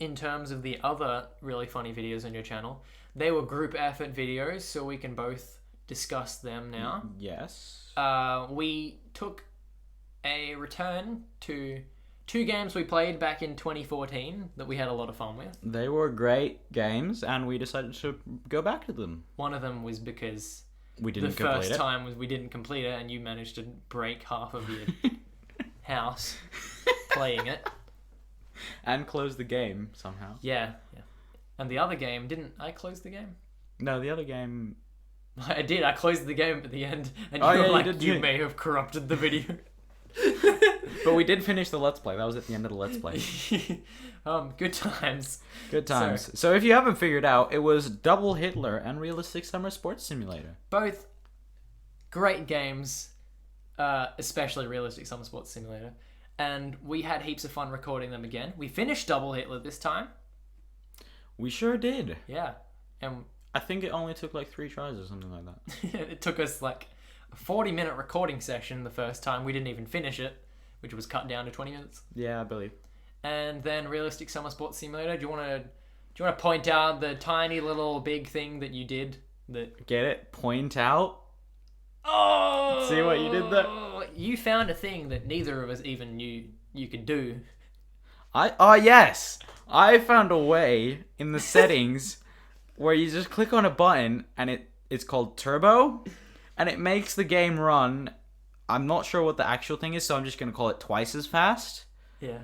In terms of the other really funny videos on your channel, they were group effort videos, so we can both discuss them now. Yes. We took a return to 2 games we played back in 2014 that we had a lot of fun with. They were great games, and we decided to go back to them. One of them was because we didn't the first time was we didn't complete it, and you managed to break half of your house playing it. And close the game somehow. Yeah. And the other game, didn't I close the game? No, the other game... I did. I closed the game at the end, and you may have corrupted the video. But we did finish the Let's Play. That was at the end of the Let's Play. Good times. Good times. So if you haven't figured out, it was Double Hitler and Realistic Summer Sports Simulator. Both great games, especially Realistic Summer Sports Simulator. And we had heaps of fun recording them again. We finished Double Hitler this time. We sure did. Yeah. And I think it only took like 3 tries or something like that. It took us like a 40-minute recording session the first time. We didn't even finish it, which was cut down to 20 minutes. Yeah, I believe. And then Realistic Summer Sports Simulator. Do you want to point out the tiny little big thing that you did? Get it? Point out? Oh! See what you did there? You found a thing that neither of us even knew you could do. Yes! I found a way in the settings where you just click on a button and it's called Turbo, and it makes the game run. I'm not sure what the actual thing is, so I'm just going to call it twice as fast. Yeah.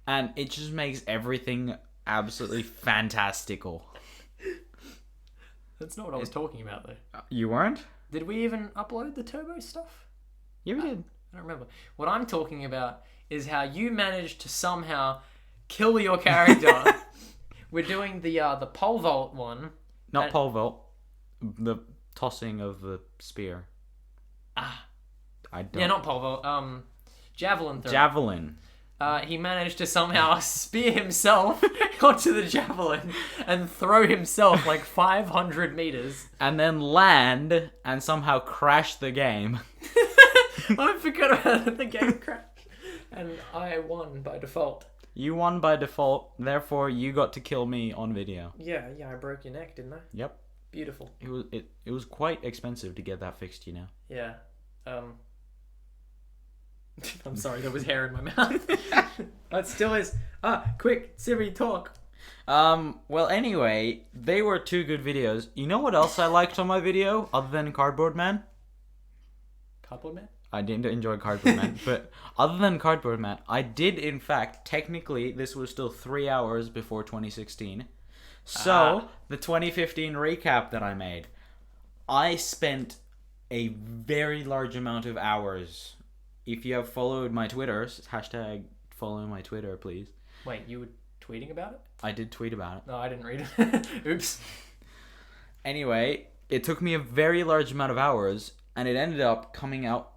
And it just makes everything absolutely fantastical. That's not what I was talking about, though. You weren't? Did we even upload the turbo stuff? Yeah, we did. I don't remember. What I'm talking about is how you managed to somehow kill your character. We're doing the pole vault one. Not pole vault. The tossing of the spear. I don't... Yeah, not pole vault. Javelin throw. Javelin. He managed to somehow spear himself onto the javelin and throw himself like 500 meters. And then land and somehow crash the game. I forgot about the game crash. And I won by default. You won by default, therefore you got to kill me on video. Yeah, I broke your neck, didn't I? Yep. Beautiful. It was quite expensive to get that fixed, you know. Yeah. I'm sorry, there was hair in my mouth. It still is. Quick, Siri, talk. Well, anyway, they were 2 good videos. You know what else I liked on my video, other than Cardboard Man? Cardboard Man? I didn't enjoy Cardboard Man, but other than Cardboard Man, I did, in fact, technically, this was still 3 hours before 2016. So, the 2015 recap that I made, I spent a very large amount of hours. If you have followed my Twitter, hashtag follow my Twitter, please. Wait, you were tweeting about it? I did tweet about it. No, I didn't read it. Oops. Anyway, it took me a very large amount of hours, and it ended up coming out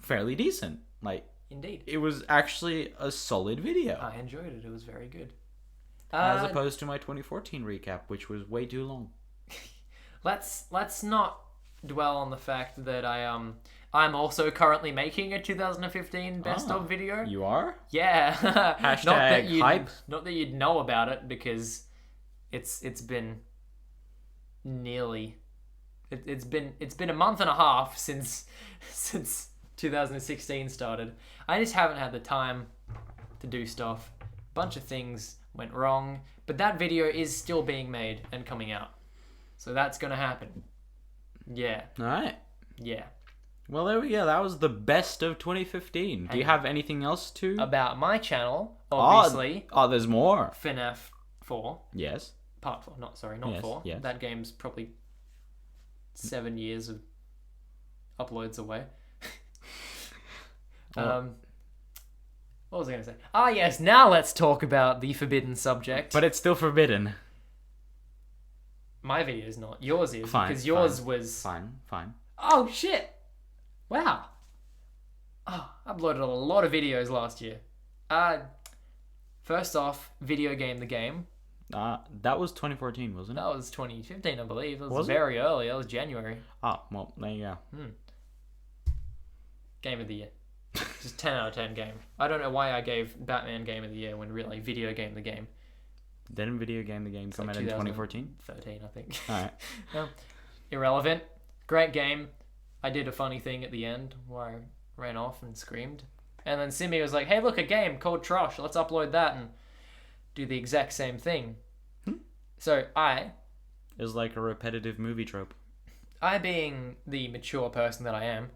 fairly decent. Like, indeed. It was actually a solid video. I enjoyed it. It was very good. As opposed to my 2014 recap, which was way too long. Let's not dwell on the fact that I'm also currently making a 2015 best of video. You are? Yeah. Hashtag hype. Not that you'd know about it, because it's been nearly it's been a month and a half since 2016 started. I just haven't had the time to do stuff. A bunch of things went wrong, but that video is still being made and coming out, so that's gonna happen. Yeah. All right. Yeah. Well, there we go. That was the best of 2015. Do you have anything else to... About my channel, obviously. Oh, there's more. FNAF 4. Yes. Part 4. Not 4. Yes. That game's probably 7 years of uploads away. What was I going to say? Ah, yes. Now let's talk about the forbidden subject. But it's still forbidden. My video is not. Yours is. Fine. Because yours was... Fine. Oh, shit. Wow. Oh, I uploaded a lot of videos last year. First off, Video Game the Game. That was 2014, wasn't it? That was 2015, I believe. It was Was it? very early. That was January. Oh, well, there you go. Game of the Year. Just 10 out of 10 game. I don't know why I gave Batman Game of the Year when really Video Game the Game. Didn't Video Game the Game come out in 2014? 13, I think. Alright. Irrelevant. Great game. I did a funny thing at the end where I ran off and screamed. And then Simi was like, hey, look, a game called Trosh. Let's upload that and do the exact same thing. So It was like a repetitive movie trope. I being the mature person that I am,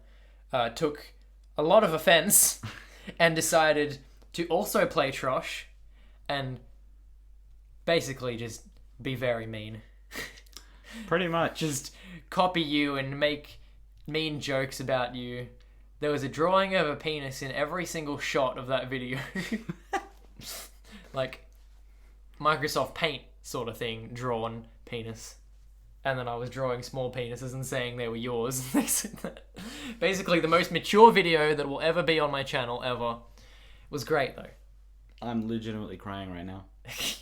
took a lot of offense and decided to also play Trosh and basically just be very mean. Pretty much. Just copy you and make mean jokes about you. There was a drawing of a penis in every single shot of that video. Like Microsoft Paint sort of thing, drawn penis. And then I was drawing small penises and saying they were yours. Basically the most mature video that will ever be on my channel ever. It was great though. I'm legitimately crying right now. It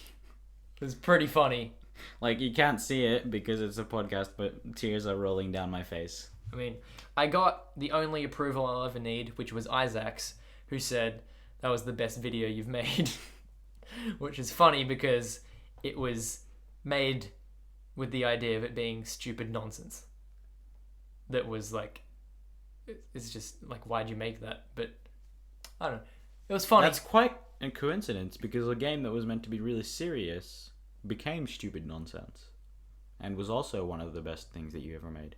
was pretty funny. Like, you can't see it because it's a podcast, but tears are rolling down my face. I mean, I got the only approval I'll ever need, which was Isaac's, who said that was the best video you've made. Which is funny because it was made with the idea of it being stupid nonsense. That was like, it's just like, why'd you make that? But I don't know. It was funny. That's quite a coincidence because a game that was meant to be really serious became stupid nonsense and was also one of the best things that you ever made.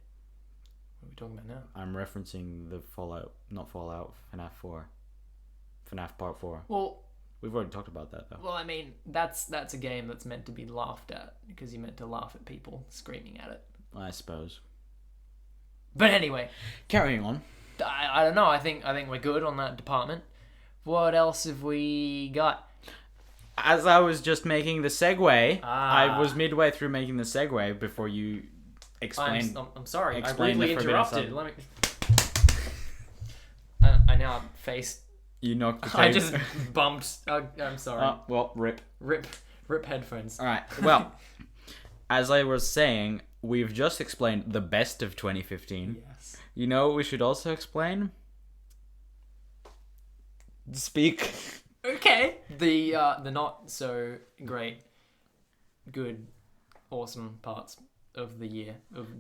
What are we talking about now? I'm referencing the FNAF 4. FNAF Part 4. Well, we've already talked about that though. Well, I mean, that's a game that's meant to be laughed at because you're meant to laugh at people screaming at it. I suppose. But anyway, carrying on. I don't know. I think we're good on that department. What else have we got? As I was just making the segue, I was midway through making the segue before you explained. I'm sorry. I explain rudely the forbidden interrupted. subject. Let me. I now faced. You knocked the tape. I just bumped. I'm sorry. Well, rip. Rip headphones. All right. Well, as I was saying, we've just explained the best of 2015. Yes. You know what we should also explain? Speak. Okay. The not so great, good, awesome parts of the year.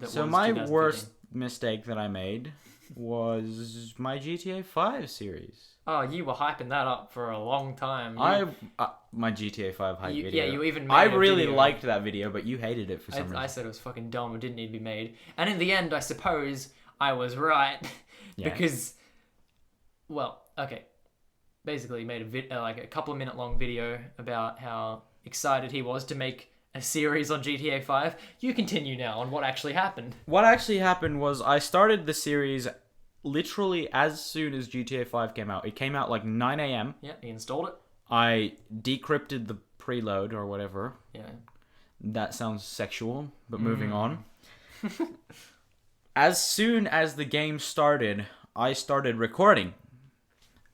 So my worst mistake that I made was my GTA 5 series. Oh, you were hyping that up for a long time. My GTA 5 hype video. Yeah, you even made I a really video. liked that video, but you hated it for some reason. I said it was fucking dumb. It didn't need to be made. And in the end, I suppose I was right. Yeah. Because, well, okay. Basically made a couple of minute long video about how excited he was to make a series on GTA 5. You continue now on what actually happened. What actually happened was I started the series literally as soon as GTA 5 came out. It came out like 9 a.m. Yeah, he installed it. I decrypted the preload or whatever. Yeah. That sounds sexual, but moving on. As soon as the game started, I started recording.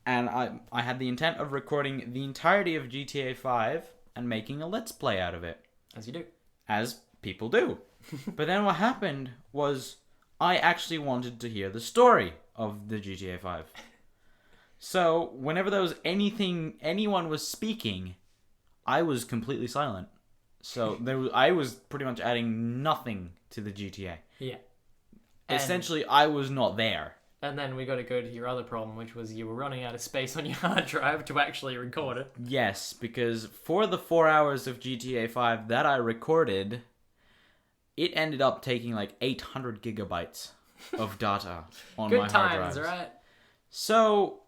And I had the intent of recording the entirety of GTA 5 and making a Let's Play out of it. As you do. As people do. But then what happened was I actually wanted to hear the story of the GTA 5. So whenever there was anyone was speaking, I was completely silent. So I was pretty much adding nothing to the GTA. Yeah. Essentially, I was not there. And then we got to go to your other problem, which was you were running out of space on your hard drive to actually record it. Yes, because for the 4 hours of GTA 5 that I recorded, it ended up taking like 800 gigabytes. of data on Good my hard times, drives. right? So,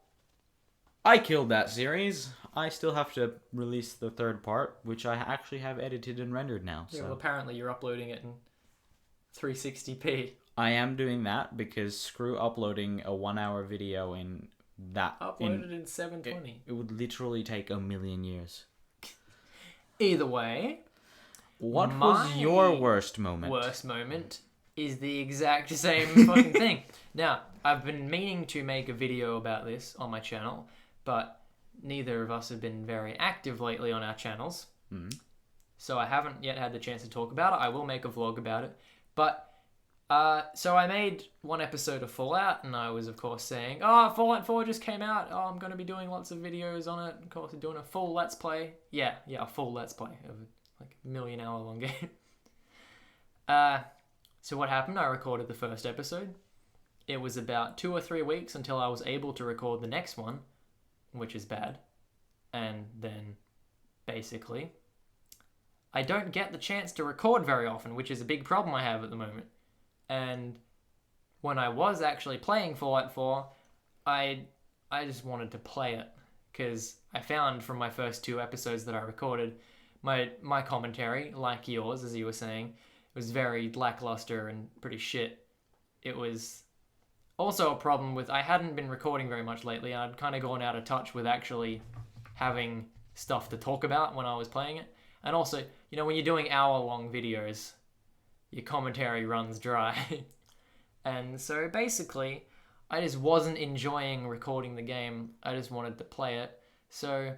I killed that series. I still have to release the third part, which I actually have edited and rendered now. Yeah, So well, apparently you're uploading it in 360p. I am doing that because screw uploading a 1 hour video in that. Uploaded in 720. It would literally take 1,000,000 years. Either way, What my was your worst moment? worst moment is the exact same fucking thing. Now, I've been meaning to make a video about this on my channel, but neither of us have been very active lately on our channels. So I haven't yet had the chance to talk about it. I will make a vlog about it. But, so I made one episode of Fallout, and I was, of course, saying, oh, Fallout 4 just came out. Oh, I'm going to be doing lots of videos on it. Of course, doing a full Let's Play. Yeah, a full Let's Play of like a 1,000,000-hour long game. So what happened? I recorded the first episode. It was about 2 or 3 weeks until I was able to record the next one, which is bad. And then, basically, I don't get the chance to record very often, which is a big problem I have at the moment. And when I was actually playing Fallout 4, I just wanted to play it, because I found from my first 2 episodes that I recorded, my commentary, like yours, as you were saying, was very lackluster and pretty shit. It was also a problem with, I hadn't been recording very much lately, and I'd kind of gone out of touch with actually having stuff to talk about when I was playing it. And also, you know, when you're doing hour-long videos, your commentary runs dry. And so basically, I just wasn't enjoying recording the game. I just wanted to play it. So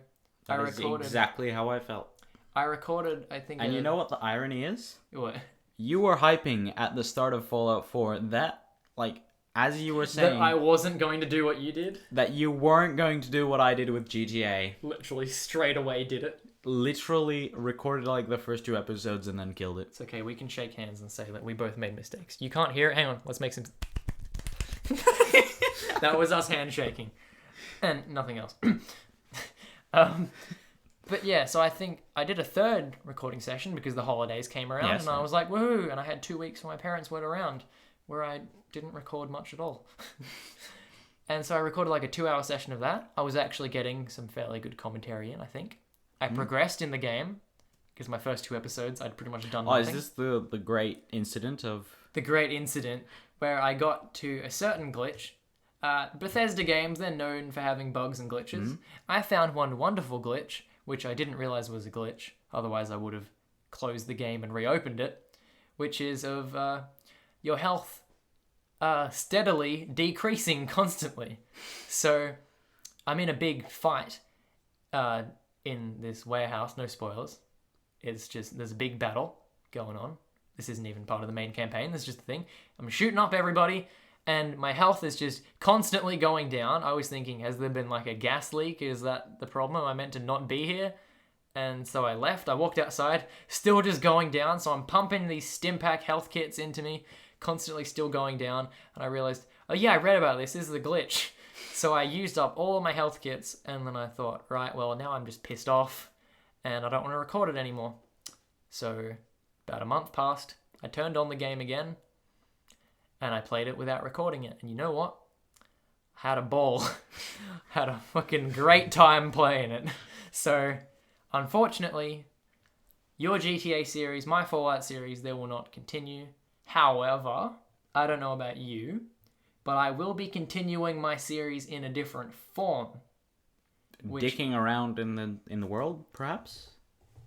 I recorded... exactly how I felt. I recorded, I think... And you know what the irony is? What? You were hyping at the start of Fallout 4 that, like, as you were saying... That I wasn't going to do what you did? That you weren't going to do what I did with GTA. Literally straight away did it. Literally recorded, like, the first 2 episodes and then killed it. It's okay, we can shake hands and say that we both made mistakes. You can't hear it? Hang on, let's make some... That was us handshaking. And nothing else. But yeah, so I think I did a third recording session because the holidays came around, Yes, and I was like, woohoo! And I had 2 weeks when my parents weren't around, where I didn't record much at all. And so I recorded like a 2-hour session of that. I was actually getting some fairly good commentary in, I think. I progressed in the game, because my first 2 episodes I'd pretty much done nothing. Oh, is this the great incident of... The great incident where I got to a certain glitch. Bethesda games, they're known for having bugs and glitches. I found one wonderful glitch, which I didn't realize was a glitch. Otherwise, I would have closed the game and reopened it, which is of your health steadily decreasing constantly. So I'm in a big fight in this warehouse. No spoilers. It's just, there's a big battle going on. This isn't even part of the main campaign. This is just the thing. I'm shooting up everybody, and my health is just constantly going down. I was thinking, has there been like a gas leak? Is that the problem? Am I meant to not be here? And so I left. I walked outside, still just going down. So I'm pumping these Stimpack health kits into me, constantly still going down. And I realized, oh yeah, I read about this. This is a glitch. So I used up all of my health kits, and then I thought, right, well, now I'm just pissed off, and I don't want to record it anymore. So about a month passed. I turned on the game again, and I played it without recording it. And you know what? I had a ball. Had a fucking great time playing it. So, unfortunately, your GTA series, my Fallout series, they will not continue. However, I don't know about you, but I will be continuing my series in a different form. Dicking around in the world, perhaps?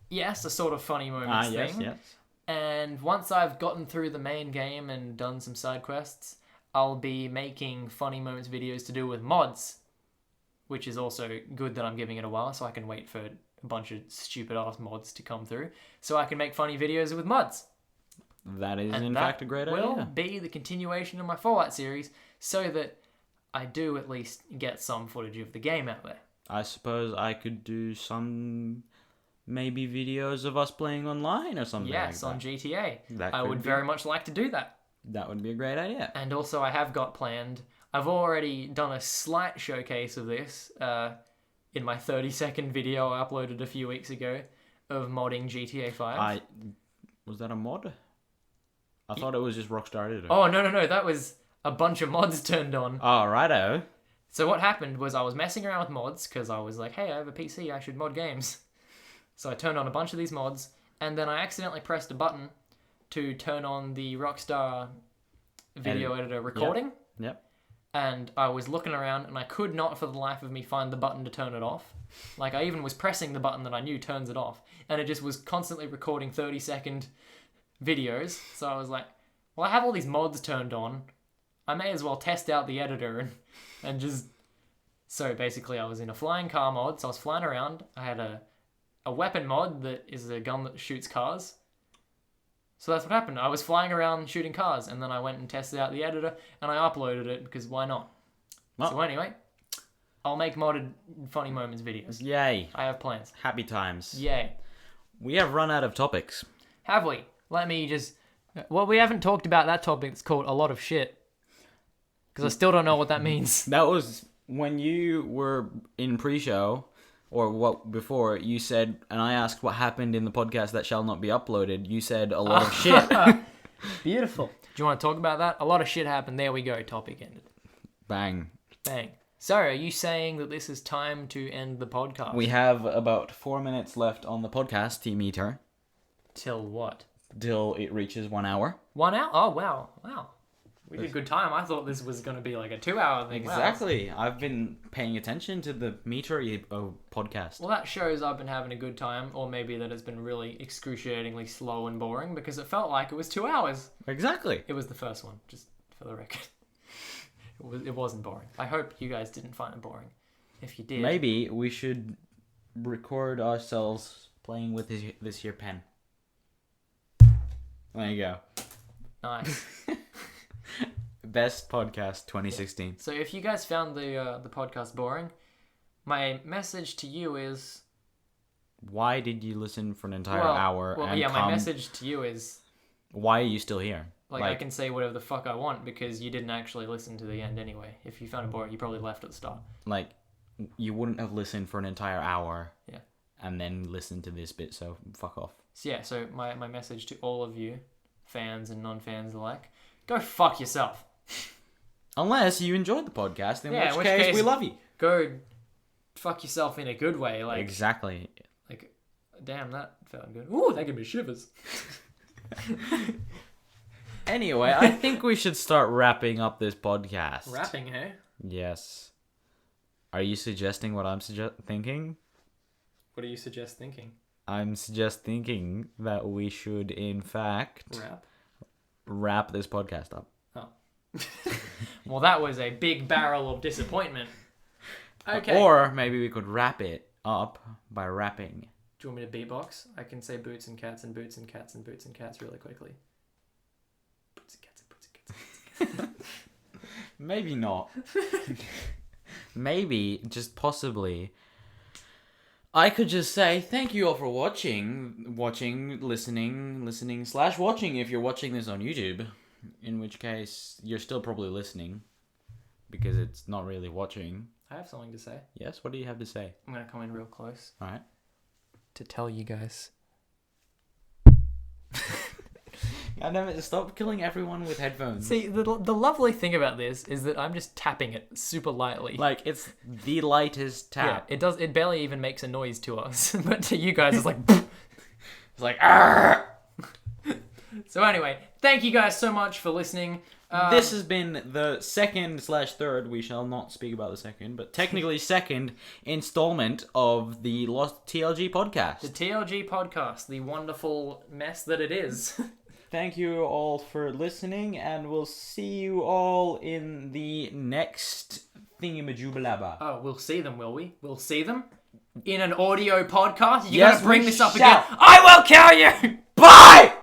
Yes, a sort of funny moments thing. Yes. And once I've gotten through the main game and done some side quests, I'll be making funny moments videos to do with mods, which is also good that I'm giving it a while, so I can wait for a bunch of stupid ass mods to come through, so I can make funny videos with mods. That is, in fact, a great idea. Will be the continuation of my Fallout series, so that I do at least get some footage of the game out there. I suppose I could do some... maybe videos of us playing online or something yes, like on that. GTA. I would very much like to do that. That would be a great idea. And also I have got planned, I've already done a slight showcase of this in my 30-second video I uploaded a few weeks ago of modding GTA 5. Was that a mod? I thought it was just Rockstar did it. Oh, no, that was... a bunch of mods turned on. Oh, righto. So what happened was I was messing around with mods because I was like, hey, I have a PC, I should mod games. So I turned on a bunch of these mods, and then I accidentally pressed a button to turn on the Rockstar video editor recording. Yep. And I was looking around, and I could not for the life of me find the button to turn it off. Like, I even was pressing the button that I knew turns it off, and it just was constantly recording 30-second videos. So I was like, well, I have all these mods turned on. I may as well test out the editor and just... So basically, I was in a flying car mod, so I was flying around. I had a weapon mod that is a gun that shoots cars. So that's what happened. I was flying around shooting cars, and then I went and tested out the editor, and I uploaded it, because why not? Well, so anyway, I'll make modded funny moments videos. Yay. I have plans. Happy times. Yay. We have run out of topics. Have we? Let me just... Well, we haven't talked about that topic. It's called a lot of shit. Because I still don't know what that means. That was when you were in pre-show... Or what before you said, and I asked what happened in the podcast that shall not be uploaded. You said a lot of shit. Beautiful. Do you want to talk about that? A lot of shit happened. There we go. Topic ended. Bang. Bang. So, are you saying that this is time to end the podcast? We have about 4 minutes left on the podcast meter. Till what? Till it reaches 1 hour. 1 hour? Oh, wow. Wow. We did good time. I thought this was going to be like a 2-hour thing. Exactly. Wow. I've been paying attention to the meter podcast. Well, that shows I've been having a good time, or maybe that it's been really excruciatingly slow and boring, because it felt like it was 2 hours. Exactly. It was the first one, just for the record. It wasn't boring. I hope you guys didn't find it boring. If you did... Maybe we should record ourselves playing with this here pen. There you go. Nice. Best podcast 2016. Yeah. So if you guys found the podcast boring, my message to you is... Why did you listen for an entire hour? Well, yeah, my message to you is... Why are you still here? Like, I can say whatever the fuck I want because you didn't actually listen to the end anyway. If you found it boring, you probably left at the start. Like, you wouldn't have listened for an entire hour. Yeah. And then listened to this bit, so fuck off. So yeah, so my message to all of you, fans and non-fans alike, go fuck yourself. Unless you enjoyed the podcast, in which case we love you. Go fuck yourself in a good way. Like exactly. Like, damn, that felt good. Ooh, that gave me shivers. Anyway, I think we should start wrapping up this podcast. Wrapping, hey? Yes. Are you suggesting what I'm thinking? What do you suggest thinking? I'm just thinking that we should, in fact... Wrap this podcast up. Oh. Well, that was a big barrel of disappointment. Okay. Or maybe we could wrap it up by rapping. Do you want me to beatbox? I can say boots and cats and boots and cats and boots and cats really quickly. Boots and cats and boots and cats and cats. Maybe not. Maybe, just possibly... I could just say thank you all for watching, listening/watching if you're watching this on YouTube. In which case, you're still probably listening. Because it's not really watching. I have something to say. Yes? What do you have to say? I'm going to come in real close. Alright. To tell you guys. I never stop killing everyone with headphones. See, the lovely thing about this is that I'm just tapping it super lightly. Like, it's the lightest tap. Yeah, it barely even makes a noise to us. But to you guys, it's like... It's like... Argh! So anyway, thank you guys so much for listening. This has been the second/third, we shall not speak about the second, but technically second installment of the Lost TLG podcast. The TLG podcast, the wonderful mess that it is. Thank you all for listening, and we'll see you all in the next thingamajubalaba. Oh, we'll see them, will we? We'll see them? In an audio podcast? You're Yes, gonna bring we this up shall. again? I will kill you! Bye!